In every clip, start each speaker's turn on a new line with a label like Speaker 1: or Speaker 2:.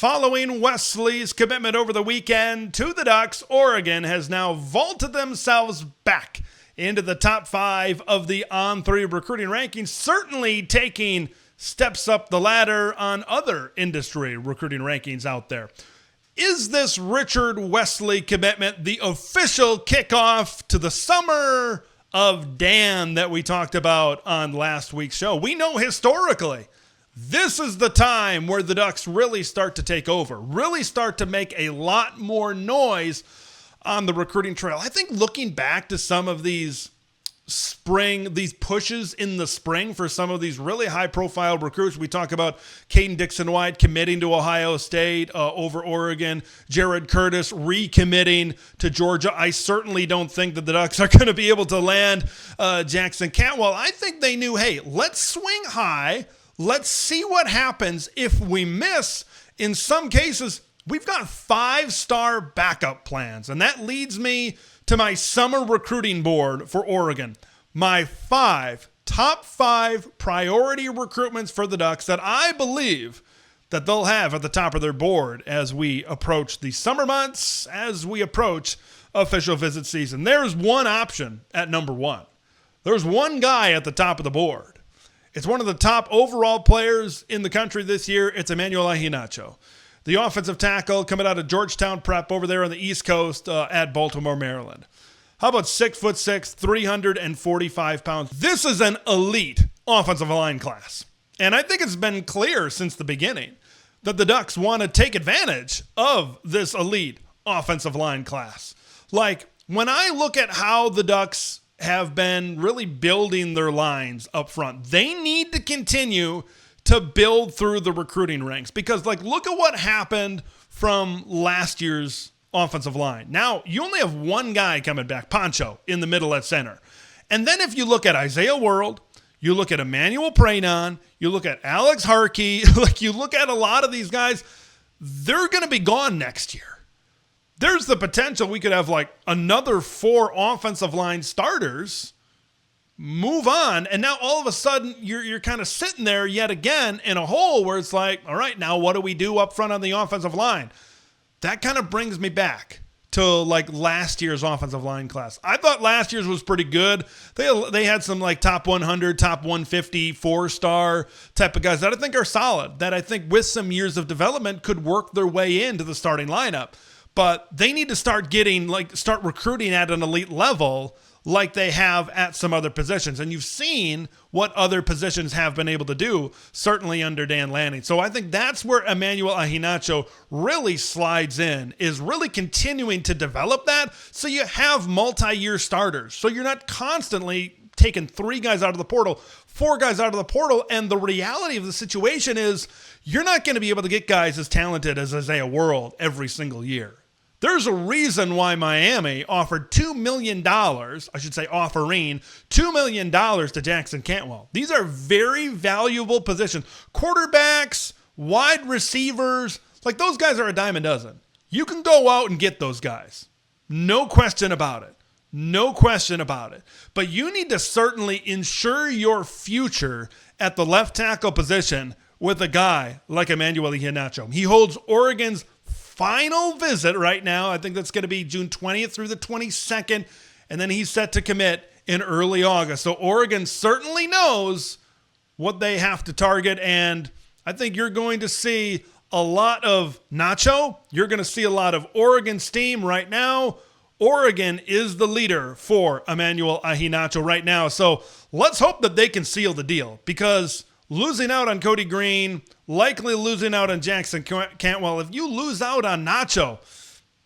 Speaker 1: Following Wesley's commitment over the weekend to the Ducks, Oregon has now vaulted themselves back into the top 5 of the On3 recruiting rankings, certainly taking steps up the ladder on other industry recruiting rankings out there. Is this Richard Wesley commitment the official kickoff to the summer of Dan that we talked about on last week's show? We know historically, this is the time where the Ducks really start to take over, really start to make a lot more noise on the recruiting trail. I think looking back to some of these pushes in the spring for some of these really high-profile recruits, we talk about Caden Dixon-White committing to Ohio State over Oregon, Jared Curtis recommitting to Georgia. I certainly don't think that the Ducks are going to be able to land Jackson Cantwell. I think they knew, hey, let's swing high. Let's see what happens if we miss. In some cases, we've got 5-star backup plans, and that leads me to my summer recruiting board for Oregon. My top 5 priority recruitments for the Ducks that I believe that they'll have at the top of their board as we approach the summer months, as we approach official visit season. There's one option at number 1. There's one guy at the top of the board. It's one of the top overall players in the country this year. It's Emanuel Ahinacho, the offensive tackle coming out of Georgetown Prep over there on the East Coast at Baltimore, Maryland. How about 6'6", 345 pounds? This is an elite offensive line class. And I think it's been clear since the beginning that the Ducks want to take advantage of this elite offensive line class. Like, when I look at how the Ducks have been really building their lines up front, they need to continue to build through the recruiting ranks, because look at what happened from last year's offensive line. Now you only have one guy coming back, Poncho, in the middle at center. And then if you look at Isaiah World, you look at Emmanuel Pranon, you look at Alex Harkey, you look at a lot of these guys, they're going to be gone next year. There's the potential we could have another 4 offensive line starters move on, and now all of a sudden you're kind of sitting there yet again in a hole where it's all right, now what do we do up front on the offensive line? That kind of brings me back to last year's offensive line class. I thought last year's was pretty good. They had some top 100, top 150, 4-star type of guys that I think are solid, that I think with some years of development could work their way into the starting lineup. But they need to start recruiting at an elite level like they have at some other positions. And you've seen what other positions have been able to do, certainly under Dan Lanning. So I think that's where Emanuel Ahinacho really slides in, is really continuing to develop that so you have multi-year starters. So you're not constantly taking 3 guys out of the portal, 4 guys out of the portal, and the reality of the situation is you're not going to be able to get guys as talented as Isaiah World every single year. There's a reason why Miami offered $2 million, offering $2 million to Jackson Cantwell. These are very valuable positions. Quarterbacks, wide receivers, those guys are a dime a dozen. You can go out and get those guys. No question about it. No question about it. But you need to certainly ensure your future at the left tackle position with a guy like Emanuel Ahinacho. He holds Oregon's final visit right now. I think that's going to be June 20th through the 22nd, and then he's set to commit in early August. So Oregon certainly knows what they have to target, and I think you're going to see a lot of Nacho. You're going to see a lot of Oregon steam right now. Oregon is the leader for Emanuel Ahinacho right now, so let's hope that they can seal the deal, because losing out on Cody Green, likely losing out on Jackson Cantwell. If you lose out on Nacho,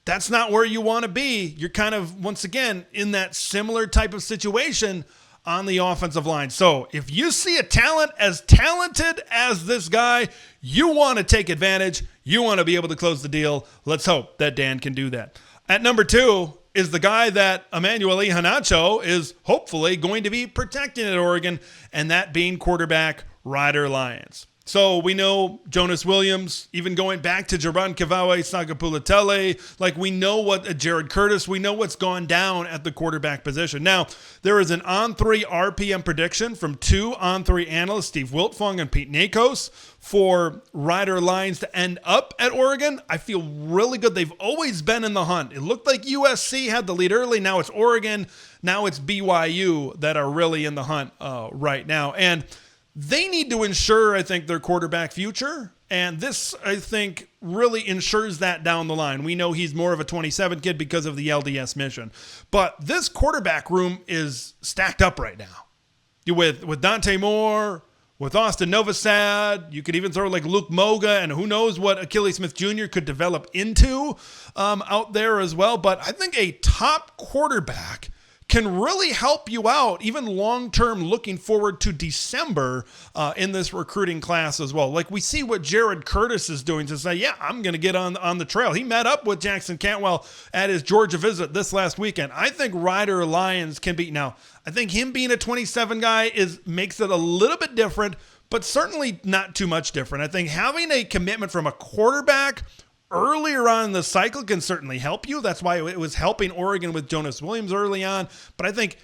Speaker 1: that's not where you want to be. You're kind of, once again, in that similar type of situation on the offensive line. So if you see a talent as talented as this guy, you want to take advantage. You want to be able to close the deal. Let's hope that Dan can do that. At number 2 is the guy that Emanuel Ahinacho is hopefully going to be protecting at Oregon, and that being quarterback Ryder Lions. So we know Jonas Williams, even going back to Jaran Kavawe, Sagapulatele, like we know what Jared Curtis, we know what's gone down at the quarterback position. Now, there is an on-3 RPM prediction from 2 on-3 analysts, Steve Wiltfong and Pete Nakos, for Ryder Lions to end up at Oregon. I feel really good. They've always been in the hunt. It looked like USC had the lead early. Now it's Oregon. Now it's BYU that are really in the hunt right now. And they need to ensure, I think, their quarterback future. And this, I think, really ensures that down the line. We know he's more of a 27 kid because of the LDS mission. But this quarterback room is stacked up right now. With Dante Moore, with Austin Novosad, you could even throw like Luke Moga, and who knows what Achilles Smith Jr. could develop into out there as well. But I think a top quarterback can really help you out, even long-term, looking forward to December in this recruiting class as well. Like we see what Jared Curtis is doing to say, yeah, I'm going to get on the trail. He met up with Jackson Cantwell at his Georgia visit this last weekend. I think Ryder Lions can be, now, I think him being a 27 guy makes it a little bit different, but certainly not too much different. I think having a commitment from a quarterback earlier on in the cycle can certainly help you. That's why it was helping Oregon with Jonas Williams early on. But I think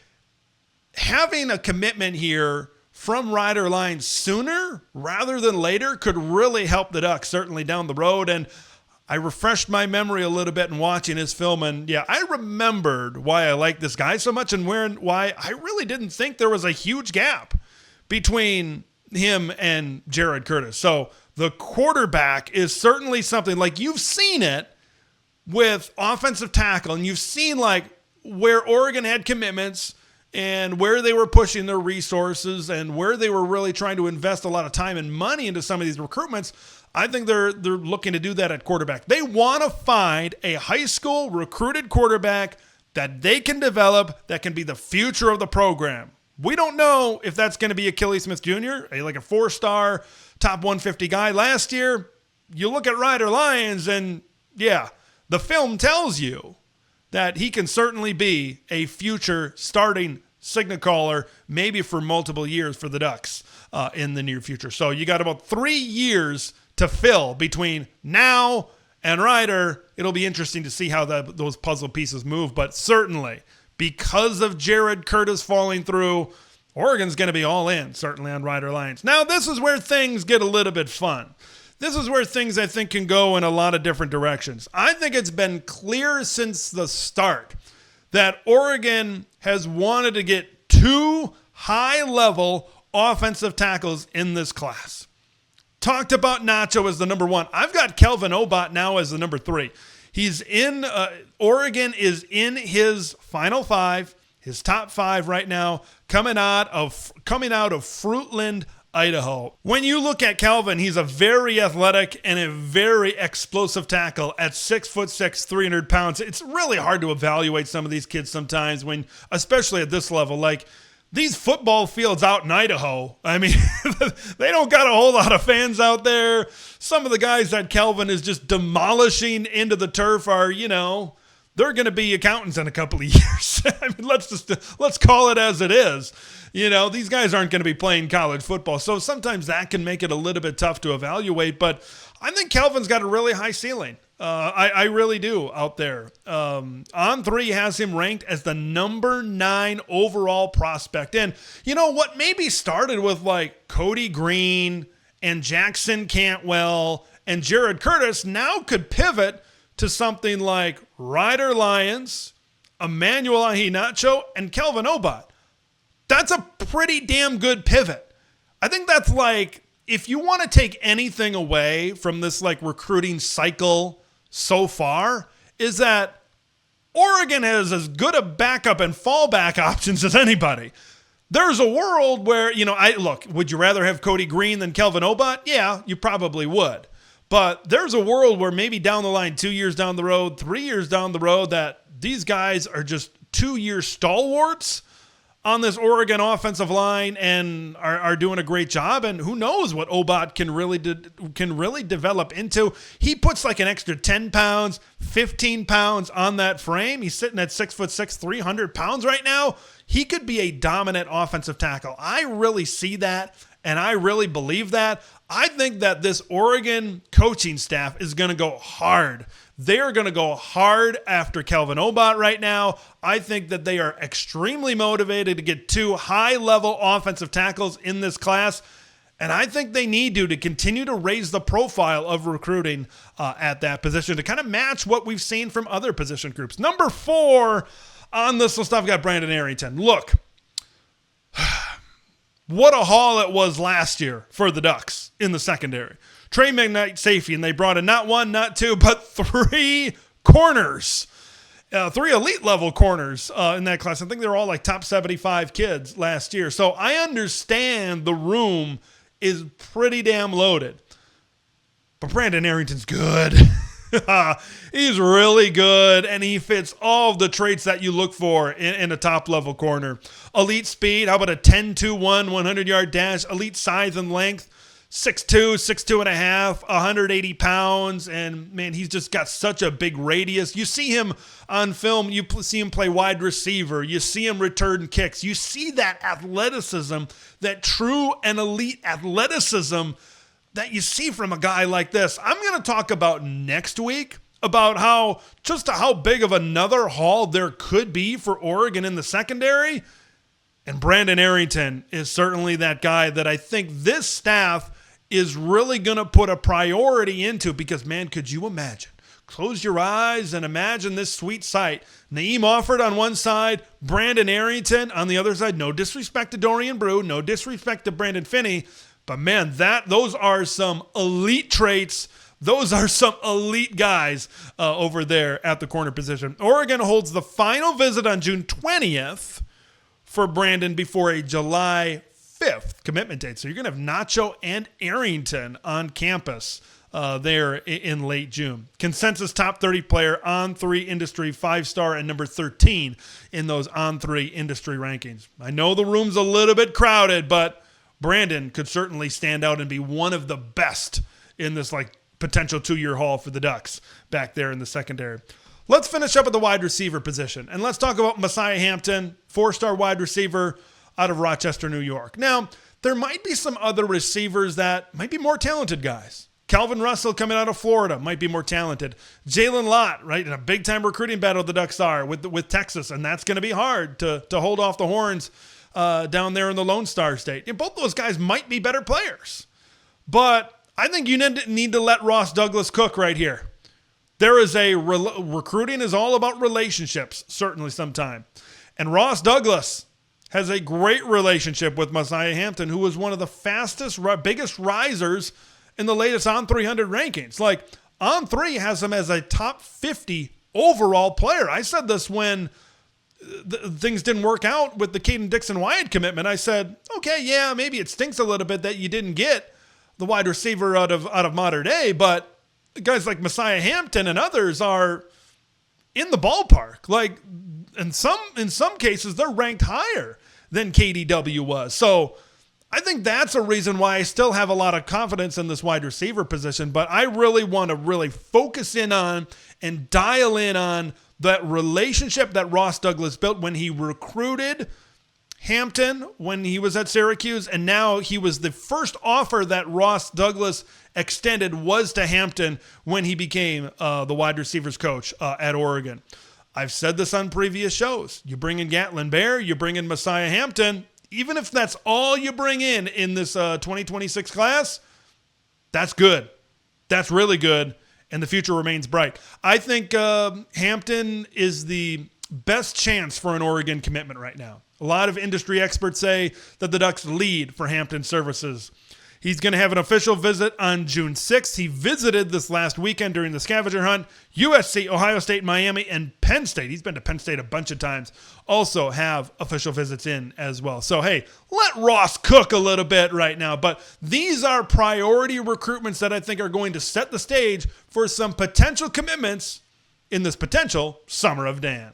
Speaker 1: having a commitment here from Ryder Lions sooner rather than later could really help the Ducks certainly down the road. And I refreshed my memory a little bit in watching his film. And yeah, I remembered why I like this guy so much and why I really didn't think there was a huge gap between him and Jared Curtis. So the quarterback is certainly something, like you've seen it with offensive tackle, and you've seen like where Oregon had commitments and where they were pushing their resources and where they were really trying to invest a lot of time and money into some of these recruitments. I think they're looking to do that at quarterback. They want to find a high school recruited quarterback that they can develop that can be the future of the program. We don't know if that's going to be Achilles Smith Jr., like a 4-star top 150 guy. Last year, you look at Ryder Lions and yeah, the film tells you that he can certainly be a future starting signal caller, maybe for multiple years for the Ducks in the near future. So you got about 3 years to fill between now and Ryder. It'll be interesting to see how those puzzle pieces move, but certainly because of Jared Curtis falling through, Oregon's going to be all in, certainly on Ryder Lions. Now, this is where things get a little bit fun. This is where things, I think, can go in a lot of different directions. I think it's been clear since the start that Oregon has wanted to get 2 high-level offensive tackles in this class. Talked about Nacho as the number 1. I've got Kelvin Obot now as the number 3. He's in, Oregon is in his final 5, his top 5 right now, coming out of Fruitland, Idaho. When you look at Kelvin, he's a very athletic and a very explosive tackle at 6'6", 300 pounds. It's really hard to evaluate some of these kids sometimes when, especially at this level, like these football fields out in Idaho, I mean, they don't got a whole lot of fans out there. Some of the guys that Kelvin is just demolishing into the turf are, they're going to be accountants in a couple of years. I mean, let's call it as it is. These guys aren't going to be playing college football. So sometimes that can make it a little bit tough to evaluate. But I think Kelvin's got a really high ceiling. I really do out there. On3 has him ranked as the number 9 overall prospect. And what maybe started with like Cody Green and Jackson Cantwell and Jared Curtis now could pivot to something like Ryder Lions, Emanuel Ahinacho, and Kelvin Obot. That's a pretty damn good pivot. I think that's like, if you want to take anything away from this like recruiting cycle so far, is that Oregon has as good a backup and fallback options as anybody. There's a world where, would you rather have Cody Green than Kelvin Obot? Yeah, you probably would. But there's a world where maybe down the line, 2 years down the road, 3 years down the road, that these guys are just 2-year stalwarts on this Oregon offensive line and are doing a great job. And who knows what Obot can really develop into. He puts like an extra 10 pounds, 15 pounds on that frame. He's sitting at 6'6", 300 pounds right now. He could be a dominant offensive tackle. I really see that And I really believe that. I think that this Oregon coaching staff is going to go hard. They are going to go hard after Kelvin Obot right now. I think that they are extremely motivated to get 2 high-level offensive tackles in this class. And I think they need to continue to raise the profile of recruiting at that position to kind of match what we've seen from other position groups. Number 4 on this list, I've got Brandon Arrington. Look, what a haul it was last year for the Ducks in the secondary. Trey McKnight safety, and they brought in not 1, not 2, but 3 corners. 3 elite-level corners in that class. I think they're all like top 75 kids last year. So I understand the room is pretty damn loaded. But Brandon Arrington's good. He's really good, and he fits all of the traits that you look for in a top-level corner. Elite speed, how about a 10-2-1 100-yard dash? Elite size and length, 6'2", 6'2.5", 180 pounds, and man, he's just got such a big radius. You see him on film, you see him play wide receiver, you see him return kicks, you see that athleticism, that true and elite athleticism that you see from a guy like this. I'm going to talk about next week about how big of another haul there could be for Oregon in the secondary. And Brandon Arrington is certainly that guy that I think this staff is really going to put a priority into because, man, could you imagine? Close your eyes and imagine this sweet sight. Naeem Offord on one side, Brandon Arrington on the other side. No disrespect to Dorian Brew, no disrespect to Brandon Finney, but man, those are some elite traits. Those are some elite guys over there at the corner position. Oregon holds the final visit on June 20th for Brandon before a July 5th commitment date. So you're going to have Nacho and Arrington on campus there in late June. Consensus top 30 player on 3 industry 5-star and number 13 in those on 3 industry rankings. I know the room's a little bit crowded, but Brandon could certainly stand out and be one of the best in this potential 2-year haul for the Ducks back there in the secondary. Let's finish up at the wide receiver position, and let's talk about Messiah Hampton, 4-star wide receiver out of Rochester, New York. Now, there might be some other receivers that might be more talented guys. Calvin Russell coming out of Florida might be more talented. Jalen Lott, right, in a big-time recruiting battle the Ducks are with Texas, and that's going to be hard to hold off the horns down there in the Lone Star State. And both those guys might be better players. But I think you need to let Ross Douglas cook right here. There is recruiting is all about relationships, certainly sometime. And Ross Douglas has a great relationship with Messiah Hampton, who was one of the biggest risers in the latest On 300 rankings. On 3 has him as a top 50 overall player. I said this when things didn't work out with the Caden Dixon-Wyatt commitment. I said, okay, yeah, maybe it stinks a little bit that you didn't get the wide receiver out of Mater Dei, but guys like Messiah Hampton and others are in the ballpark. In some cases, they're ranked higher than KDW was. So I think that's a reason why I still have a lot of confidence in this wide receiver position, but I really want to focus in on and dial in on that relationship that Ross Douglas built when he recruited Hampton when he was at Syracuse, and now he was the first offer that Ross Douglas extended was to Hampton when he became the wide receivers coach at Oregon. I've said this on previous shows. You bring in Gatlin Bear, you bring in Messiah Hampton, even if that's all you bring in this 2026 class, that's good. That's really good, and the future remains bright. I think Hampton is the best chance for an Oregon commitment right now. A lot of industry experts say that the Ducks lead for Hampton services. He's going to have an official visit on June 6th. He visited this last weekend during the scavenger hunt. USC, Ohio State, Miami, and Penn State. He's been to Penn State a bunch of times. Also have official visits in as well. So, hey, let Ross cook a little bit right now. But these are priority recruitments that I think are going to set the stage for some potential commitments in this potential Summer of Dan.